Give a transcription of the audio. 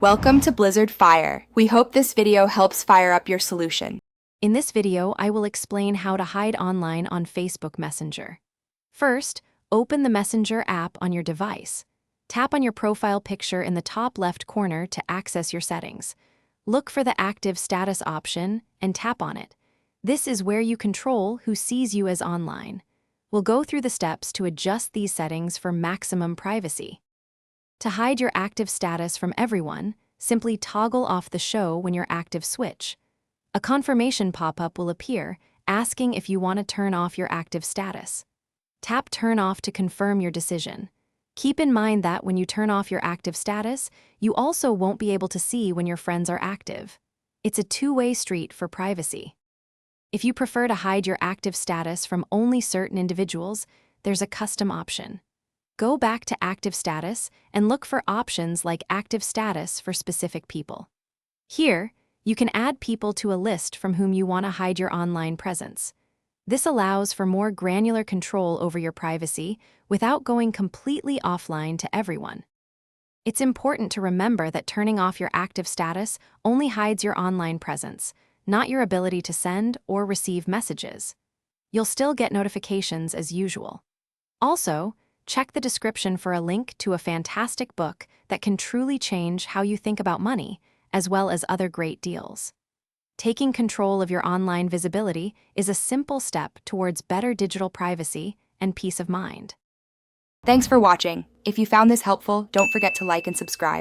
Welcome to Blizzard Fire. We hope this video helps fire up your solution. In this video, I will explain how to hide online on Facebook Messenger. First, open the Messenger app on your device. Tap on your profile picture in the top left corner to access your settings. Look for the active status option and tap on it. This is where you control who sees you as online. We'll go through the steps to adjust these settings for maximum privacy. To hide your active status from everyone, simply toggle off the show when your active switch. A confirmation pop-up will appear, asking if you want to turn off your active status. Tap Turn Off to confirm your decision. Keep in mind that when you turn off your active status, you also won't be able to see when your friends are active. It's a two-way street for privacy. If you prefer to hide your active status from only certain individuals, there's a custom option. Go back to Active Status and look for options like Active Status for specific people. Here, you can add people to a list from whom you want to hide your online presence. This allows for more granular control over your privacy without going completely offline to everyone. It's important to remember that turning off your active status only hides your online presence, not your ability to send or receive messages. You'll still get notifications as usual. Also, check the description for a link to a fantastic book that can truly change how you think about money, as well as other great deals. Taking control of your online visibility is a simple step towards better digital privacy and peace of mind. Thanks for watching. If you found this helpful, don't forget to like and subscribe.